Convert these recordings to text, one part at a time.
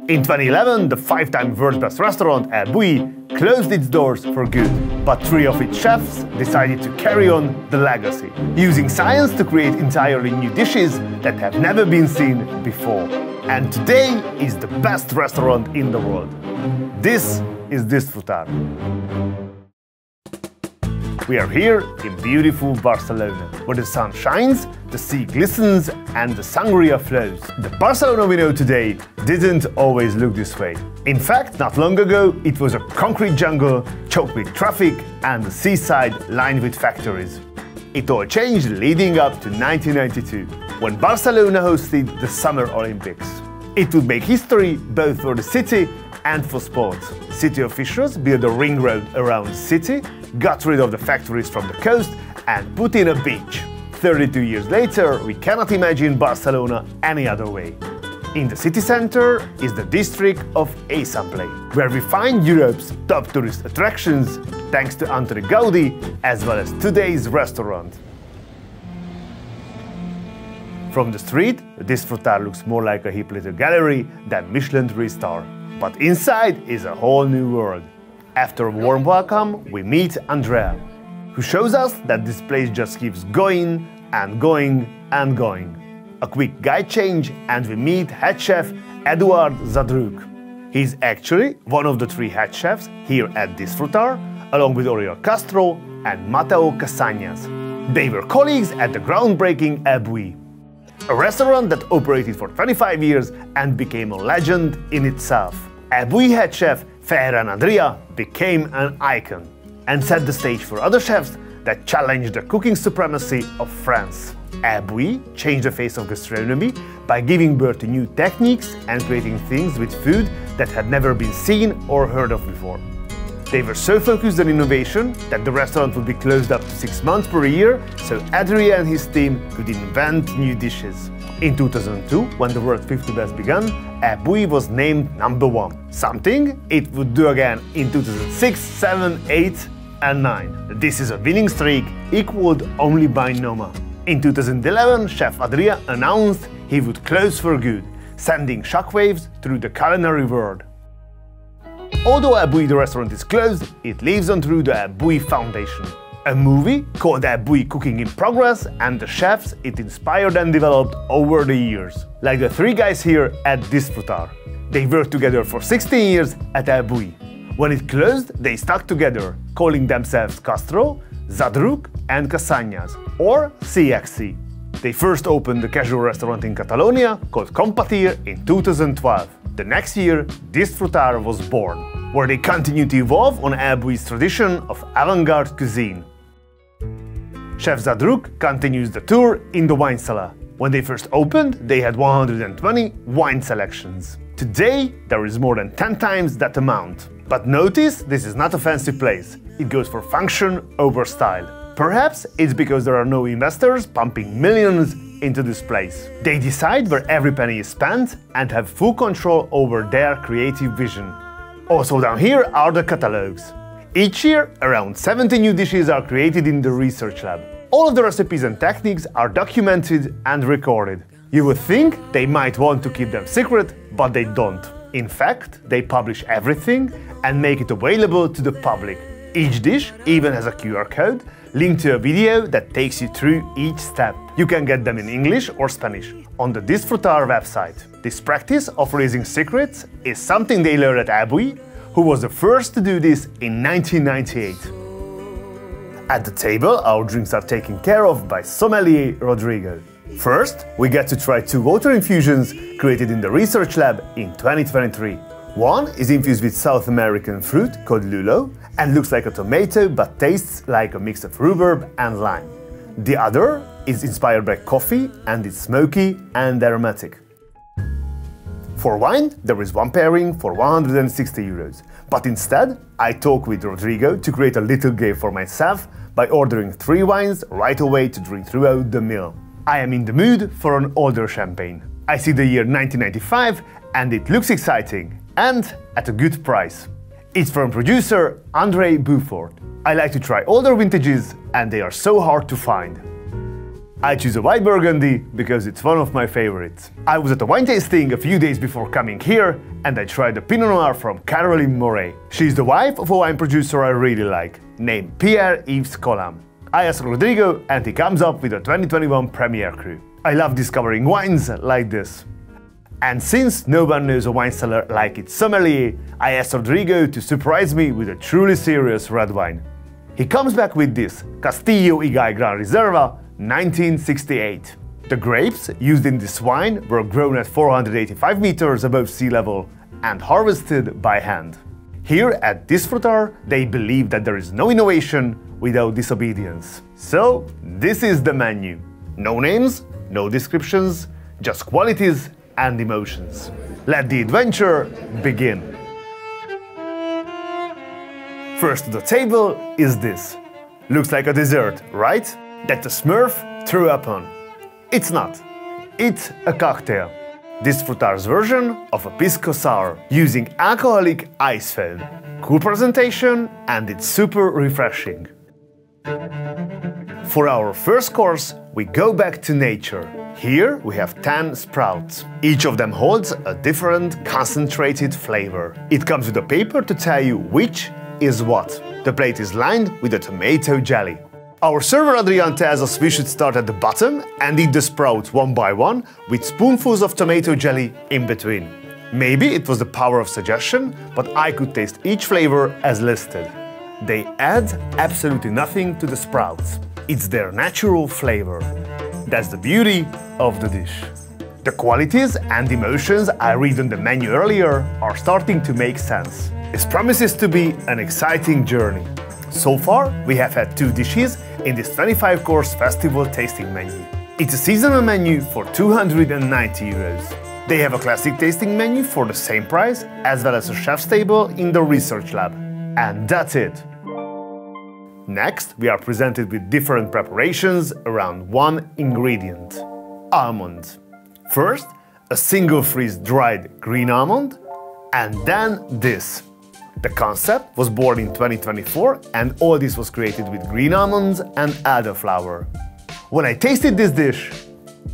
In 2011, the 5-time world's best restaurant, Bulli, closed its doors for good, but 3 of its chefs decided to carry on the legacy, using science to create entirely new dishes that have never been seen before. And today is the best restaurant in the world. This is Disfrutar. We are here in beautiful Barcelona, where the sun shines, the sea glistens and the sangria flows. The Barcelona we know today didn't always look this way. In fact, not long ago, it was a concrete jungle choked with traffic and the seaside lined with factories. It all changed leading up to 1992, when Barcelona hosted the Summer Olympics. It would make history both for the city and for sports. City officials built a ring road around the city, got rid of the factories from the coast and put in a beach. 32 years later, we cannot imagine Barcelona any other way. In the city center is the district of Eixample, where we find Europe's top tourist attractions thanks to Antoni Gaudí, as well as today's restaurant. From the street, Disfrutar looks more like a hip little gallery than Michelin 3-star. But inside is a whole new world. After a warm welcome, we meet Andrea, who shows us that this place just keeps going and going and going. A quick guide change and we meet head chef Eduard Xatruch. He's actually one of the 3 head chefs here at Disfrutar, along with Oriol Castro and Mateu Casañas. They were colleagues at the groundbreaking Bulli, a restaurant that operated for 25 years and became a legend in itself. Bulli head chef Ferran Adrià became an icon and set the stage for other chefs that challenged the cooking supremacy of France. Bulli changed the face of gastronomy by giving birth to new techniques and creating things with food that had never been seen or heard of before. They were so focused on innovation that the restaurant would be closed up to 6 months per year, so Adrià and his team could invent new dishes. In 2002, when the world's 50 best began, Bulli was named #1, something it would do again in 2006, 7, 8 and 9. This is a winning streak equaled only by Noma. In 2011, Chef Adrià announced he would close for good, sending shockwaves through the culinary world. Although Bulli the restaurant is closed, it lives on through the Bulli Foundation, a movie called Bulli Cooking in Progress and the chefs it inspired and developed over the years, like the 3 guys here at Disfrutar. They worked together for 16 years at Bulli. When it closed, they stuck together, calling themselves Castro, Xatruch and Casañas, or CXC. They first opened a casual restaurant in Catalonia called Compartir in 2012. The next year, Disfrutar was born, where they continue to evolve on Bulli's tradition of avant-garde cuisine. Chef Xatruch continues the tour in the wine cellar. When they first opened, they had 120 wine selections. Today, there is more than 10 times that amount. But notice, this is not a fancy place. It goes for function over style. Perhaps it's because there are no investors pumping millions into this place. They decide where every penny is spent and have full control over their creative vision. Also down here are the catalogues. Each year, around 70 new dishes are created in the research lab. All of the recipes and techniques are documented and recorded. You would think they might want to keep them secret, but they don't. In fact, they publish everything and make it available to the public. Each dish even has a QR code linked to a video that takes you through each step. You can get them in English or Spanish on the Disfrutar website. This practice of releasing secrets is something they learned at Bulli, who was the first to do this in 1998. At the table, our drinks are taken care of by sommelier Rodrigo. First, we get to try 2 water infusions created in the research lab in 2023. One is infused with South American fruit called lulo and looks like a tomato but tastes like a mix of rhubarb and lime. The other is inspired by coffee and is smoky and aromatic. For wine, there is one pairing for 160 euros, but instead I talk with Rodrigo to create a little gift for myself by ordering 3 wines right away to drink throughout the meal. I am in the mood for an older champagne. I see the year 1995 and it looks exciting and at a good price. It's from producer André Beaufort. I like to try older vintages and they are so hard to find. I choose a white Burgundy because it's one of my favorites. I was at a wine tasting a few days before coming here and I tried the Pinot Noir from Caroline Moret. She's the wife of a wine producer I really like, named Pierre-Yves Collam. I asked Rodrigo and he comes up with a 2021 Premier Cru. I love discovering wines like this. And since no one knows a wine cellar like its sommelier, I asked Rodrigo to surprise me with a truly serious red wine. He comes back with this Castillo y Gay Gran Reserva 1968. The grapes used in this wine were grown at 485 meters above sea level and harvested by hand. Here at Disfrutar, they believe that there is no innovation without disobedience. So, this is the menu. No names, no descriptions, just qualities and emotions. Let the adventure begin. First to the table is this. Looks like a dessert, right? That the Smurf threw up on. It's not. It's a cocktail. Disfrutar's version of a pisco sour, using alcoholic ice foam. Cool presentation and it's super refreshing. For our first course, we go back to nature. Here we have 10 sprouts. Each of them holds a different concentrated flavor. It comes with a paper to tell you which is what. The plate is lined with a tomato jelly. Our server Adrian tells us we should start at the bottom and eat the sprouts one by one with spoonfuls of tomato jelly in between. Maybe it was the power of suggestion, but I could taste each flavor as listed. They add absolutely nothing to the sprouts. It's their natural flavor. That's the beauty of the dish. The qualities and emotions I read on the menu earlier are starting to make sense. This promises to be an exciting journey. So far, we have had 2 dishes in this 25-course festival tasting menu. It's a seasonal menu for 290 euros. They have a classic tasting menu for the same price, as well as a chef's table in the research lab. And that's it. Next, we are presented with different preparations around one ingredient: almond. First, a single freeze-dried green almond, and then this. The concept was born in 2024 and all this was created with green almonds and elderflower. When I tasted this dish,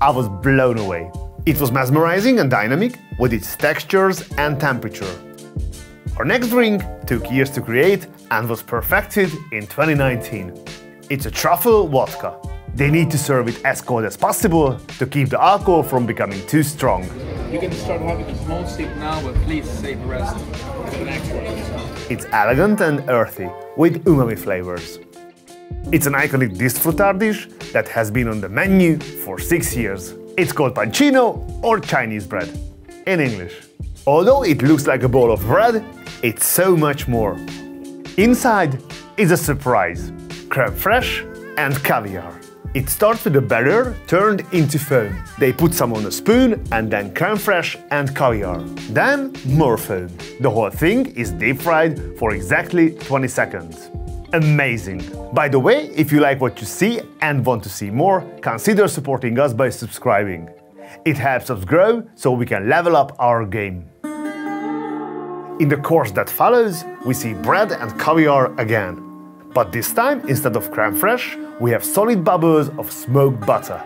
I was blown away. It was mesmerizing and dynamic with its textures and temperature. Our next drink took years to create and was perfected in 2019. It's a truffle vodka. They need to serve it as cold as possible to keep the alcohol from becoming too strong. You can start having a small sip now, but please save the rest for the next one. It's elegant and earthy, with umami flavors. It's an iconic Disfrutar dish that has been on the menu for 6 years. It's called pancino or Chinese bread, in English. Although it looks like a bowl of bread, it's so much more. Inside is a surprise: crème fraîche and caviar. It starts with the batter turned into foam. They put some on a spoon and then crème fraîche and caviar. Then more foam. The whole thing is deep fried for exactly 20 seconds. Amazing! By the way, if you like what you see and want to see more, consider supporting us by subscribing. It helps us grow so we can level up our game. In the course that follows, we see bread and caviar again. But this time, instead of crème fraîche, we have solid bubbles of smoked butter.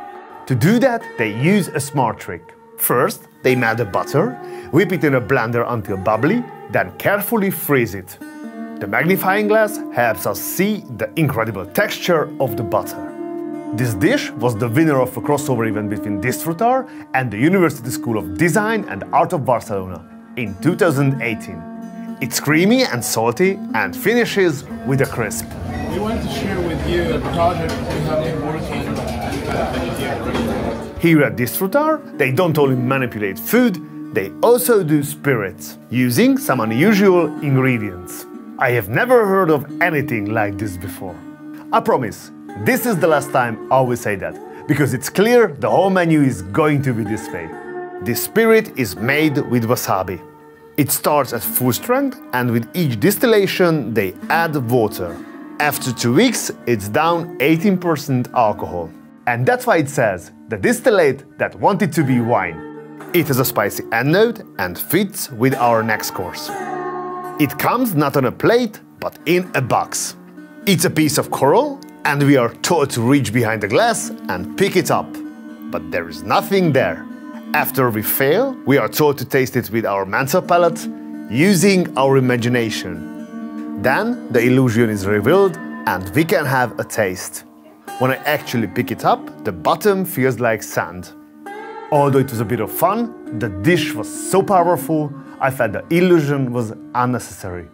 To do that, they use a smart trick. First, they melt the butter, whip it in a blender until bubbly, then carefully freeze it. The magnifying glass helps us see the incredible texture of the butter. This dish was the winner of a crossover event between Disfrutar and the University School of Design and Art of Barcelona in 2018. It's creamy and salty and finishes with a crisp. We wanted to share with you a project we have been working on. Here at Disfrutar, they don't only manipulate food, they also do spirits, using some unusual ingredients. I have never heard of anything like this before. I promise, this is the last time I will say that, because it's clear the whole menu is going to be this way. This spirit is made with wasabi. It starts at full strength and with each distillation they add water. After 2 weeks it's down 18% alcohol. And that's why it says, the distillate that wanted to be wine. It has a spicy end note and fits with our next course. It comes not on a plate, but in a box. It's a piece of coral And we are told to reach behind the glass and pick it up. But there is nothing there. After we fail, we are told to taste it with our mental palate, using our imagination. Then the illusion is revealed and we can have a taste. When I actually pick it up, the bottom feels like sand. Although it was a bit of fun, the dish was so powerful, I felt the illusion was unnecessary.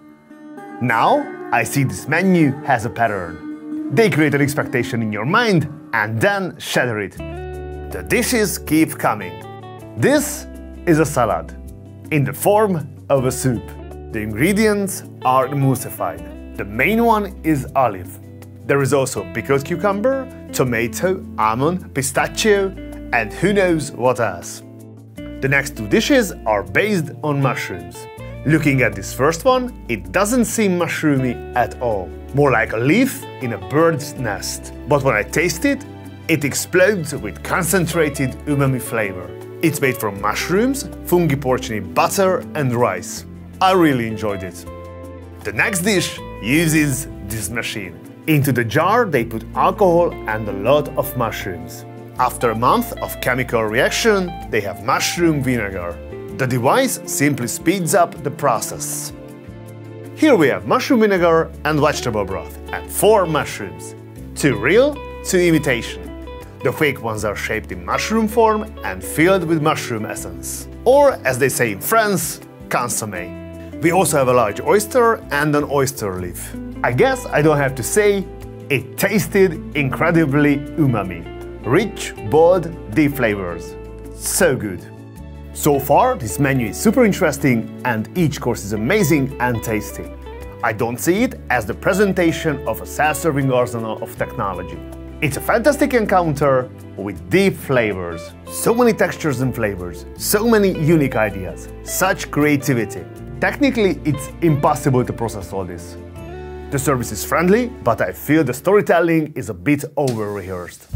Now, I see this menu has a pattern. They create an expectation in your mind and then shatter it. The dishes keep coming. This is a salad, in the form of a soup. The ingredients are emulsified. The main one is olive. There is also pickled cucumber, tomato, almond, pistachio, and who knows what else. The next two dishes are based on mushrooms. Looking at this first one, it doesn't seem mushroomy at all. More like a leaf in a bird's nest. But when I taste it, it explodes with concentrated umami flavor. It's made from mushrooms, fungi porcini butter and rice. I really enjoyed it. The next dish uses this machine. Into the jar they put alcohol and a lot of mushrooms. After a month of chemical reaction, they have mushroom vinegar. The device simply speeds up the process. Here we have mushroom vinegar and vegetable broth, and 4 mushrooms. 2 real, 2 imitation. The fake ones are shaped in mushroom form and filled with mushroom essence. Or, as they say in France, consommé. We also have a large oyster and an oyster leaf. I guess I don't have to say, it tasted incredibly umami. Rich, bold, deep flavors. So good. So far, this menu is super interesting and each course is amazing and tasty. I don't see it as the presentation of a self-serving arsenal of technology. It's a fantastic encounter with deep flavors. So many textures and flavors, so many unique ideas, such creativity. Technically, it's impossible to process all this. The service is friendly, but I feel the storytelling is a bit over-rehearsed.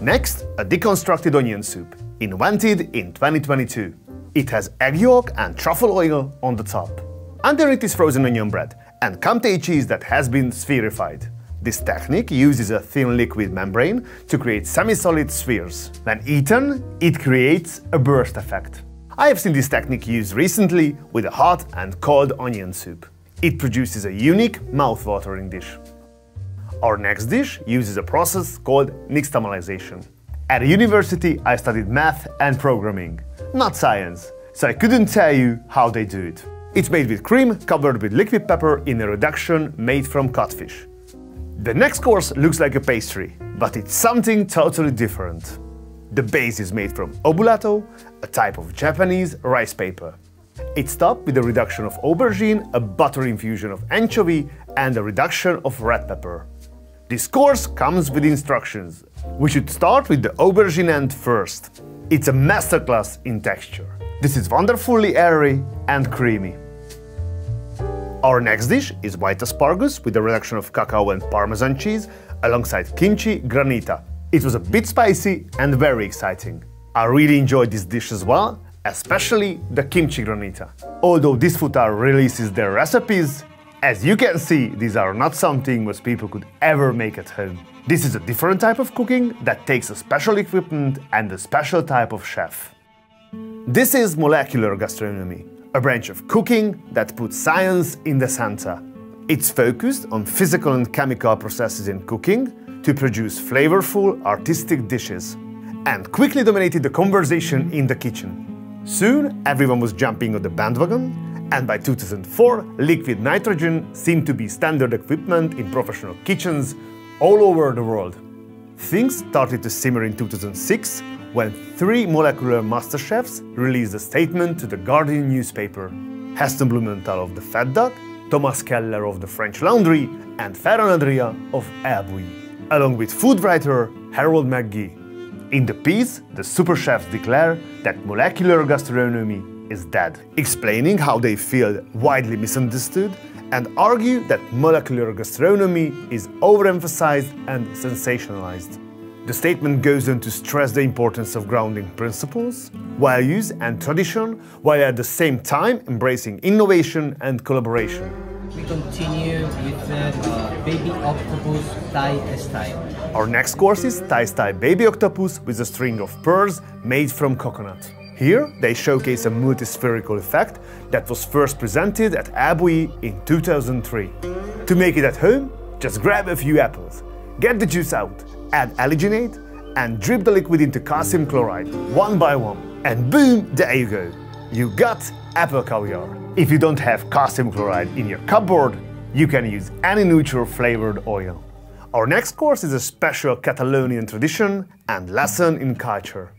Next, a deconstructed onion soup, invented in 2022. It has egg yolk and truffle oil on the top. Underneath is frozen onion bread and Comté cheese that has been spherified. This technique uses a thin liquid membrane to create semi-solid spheres. When eaten, it creates a burst effect. I have seen this technique used recently with a hot and cold onion soup. It produces a unique mouth-watering dish. Our next dish uses a process called nixtamalization. At a university, I studied math and programming, not science, so I couldn't tell you how they do it. It's made with cream covered with liquid pepper in a reduction made from codfish. The next course looks like a pastry, but it's something totally different. The base is made from obulato, a type of Japanese rice paper. It's topped with a reduction of aubergine, a butter infusion of anchovy, and a reduction of red pepper. This course comes with instructions. We should start with the aubergine end first. It's a masterclass in texture. This is wonderfully airy and creamy. Our next dish is white asparagus with a reduction of cacao and parmesan cheese alongside kimchi granita. It was a bit spicy and very exciting. I really enjoyed this dish as well, especially the kimchi granita. Although Disfrutar releases their recipes, as you can see, these are not something most people could ever make at home. This is a different type of cooking that takes a special equipment and a special type of chef. This is molecular gastronomy, a branch of cooking that puts science in the center. It's focused on physical and chemical processes in cooking to produce flavorful, artistic dishes, and quickly dominated the conversation in the kitchen. Soon, everyone was jumping on the bandwagon, and by 2004, liquid nitrogen seemed to be standard equipment in professional kitchens all over the world. Things started to simmer in 2006 when 3 molecular master chefs released a statement to the Guardian newspaper. Heston Blumenthal of the Fat Duck, Thomas Keller of the French Laundry, and Ferran Adrià of El Bulli, along with food writer Harold McGee. In the piece, the super chefs declare that molecular gastronomy is dead, explaining how they feel widely misunderstood and argue that molecular gastronomy is overemphasized and sensationalized. The statement goes on to stress the importance of grounding principles, values and tradition, while at the same time embracing innovation and collaboration. we continue with the baby octopus Thai style. Our next course is Thai style baby octopus with a string of pearls made from coconut. Here they showcase a multispherical effect that was first presented at Abui in 2003. To make it at home, just grab a few apples, get the juice out, add alliginate and drip the liquid into calcium chloride one by one. And boom, there you go. You got apple caviar. If you don't have calcium chloride in your cupboard, you can use any neutral flavored oil. Our next course is a special Catalonian tradition and lesson in culture.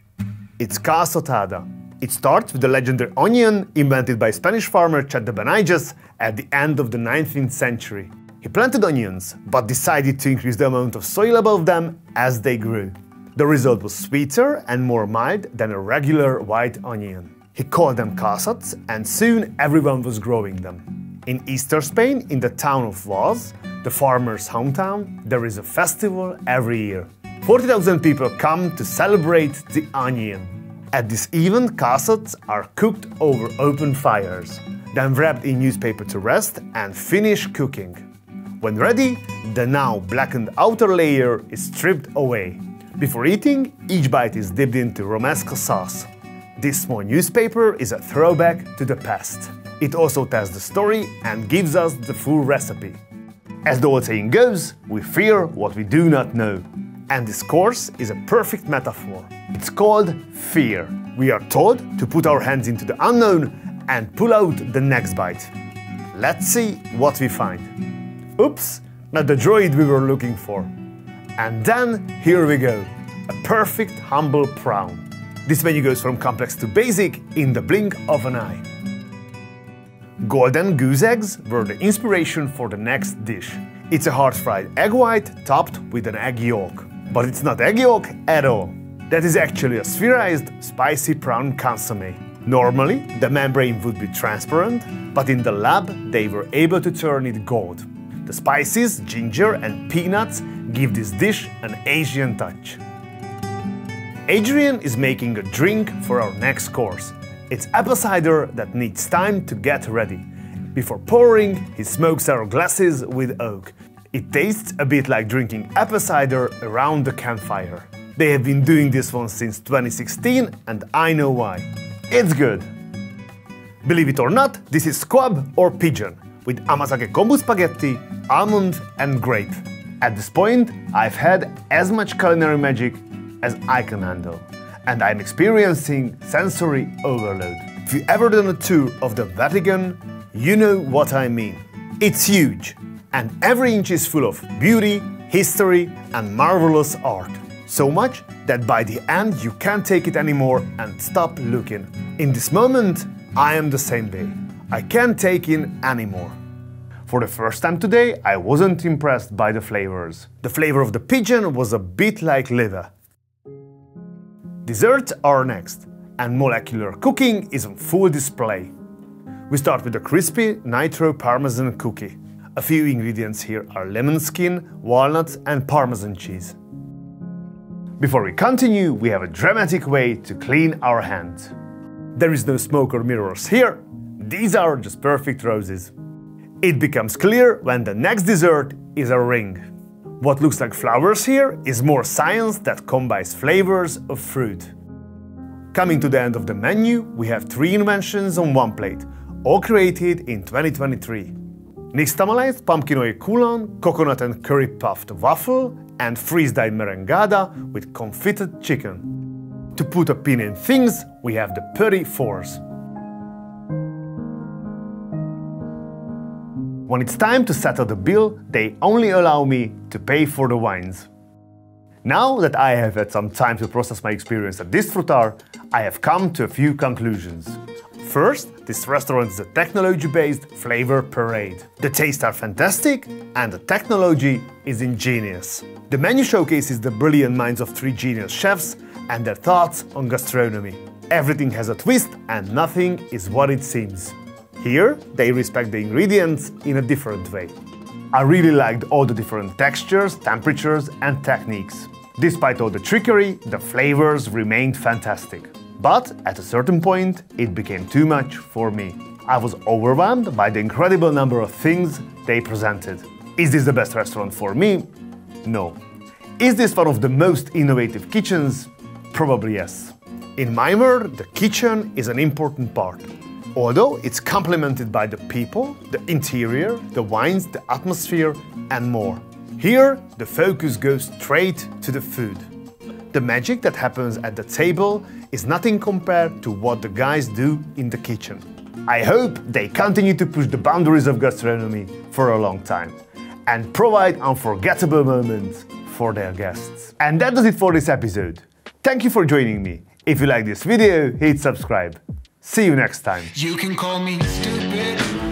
It's casotada. It starts with the legendary onion invented by Spanish farmer Chet de Benitez at the end of the 19th century. He planted onions, but decided to increase the amount of soil above them as they grew. The result was sweeter and more mild than a regular white onion. He called them casots, and soon everyone was growing them. In Eastern Spain, in the town of Vaz, the farmer's hometown, there is a festival every year. 40,000 people come to celebrate the onion. At this event, casots are cooked over open fires, then wrapped in newspaper to rest and finish cooking. When ready, the now blackened outer layer is stripped away. Before eating, each bite is dipped into romesco sauce. This small newspaper is a throwback to the past. It also tells the story and gives us the full recipe. As the old saying goes, we fear what we do not know. And this course is a perfect metaphor. It's called fear. We are told to put our hands into the unknown and pull out the next bite. Let's see what we find. Oops, not the droid we were looking for. And then, here we go, a perfect humble prawn. This menu goes from complex to basic in the blink of an eye. Golden goose eggs were the inspiration for the next dish. It's a hard-fried egg white topped with an egg yolk. But it's not egg yolk at all. That is actually a spherized, spicy prawn consommé. Normally, the membrane would be transparent, but in the lab they were able to turn it gold. The spices, ginger and peanuts give this dish an Asian touch. Adrian is making a drink for our next course. It's apple cider that needs time to get ready. Before pouring, he smokes our glasses with oak. It tastes a bit like drinking apple cider around the campfire. They have been doing this one since 2016 and I know why. It's good. Believe it or not, this is squab or pigeon with amazake kombu spaghetti, almond and grape. At this point, I've had as much culinary magic as I can handle, and I'm experiencing sensory overload. If you've ever done a tour of the Vatican, you know what I mean. It's huge, and every inch is full of beauty, history and marvelous art. So much that by the end you can't take it anymore and stop looking. In this moment, I am the same way. I can't take in anymore. For the first time today, I wasn't impressed by the flavors. The flavor of the pigeon was a bit like liver. Desserts are next, and molecular cooking is on full display. We start with a crispy nitro parmesan cookie. A few ingredients here are lemon skin, walnuts and parmesan cheese. Before we continue, we have a dramatic way to clean our hands. There is no smoke or mirrors here, these are just perfect roses. It becomes clear when the next dessert is a ring. What looks like flowers here is more science that combines flavors of fruit. Coming to the end of the menu, we have 3 inventions on one plate, all created in 2023. Nixtamalized pumpkin oil coulant, coconut and curry puffed waffle, and freeze-dried merengada with confited chicken. To put a pin in things, we have the petit fours. When it's time to settle the bill, they only allow me to pay for the wines. Now that I have had some time to process my experience at Disfrutar, I have come to a few conclusions. First, this restaurant is a technology-based flavor parade. The tastes are fantastic and the technology is ingenious. The menu showcases the brilliant minds of 3 genius chefs and their thoughts on gastronomy. Everything has a twist and nothing is what it seems. Here, they respect the ingredients in a different way. I really liked all the different textures, temperatures and techniques. Despite all the trickery, the flavors remained fantastic. But at a certain point, it became too much for me. I was overwhelmed by the incredible number of things they presented. Is this the best restaurant for me? No. Is this one of the most innovative kitchens? Probably yes. In my world, the kitchen is an important part. Although it's complemented by the people, the interior, the wines, the atmosphere, and more. Here, the focus goes straight to the food. The magic that happens at the table is nothing compared to what the guys do in the kitchen. I hope they continue to push the boundaries of gastronomy for a long time and provide unforgettable moments for their guests. And that does it for this episode. Thank you for joining me. If you like this video, hit subscribe. See you next time. You can call me stupid.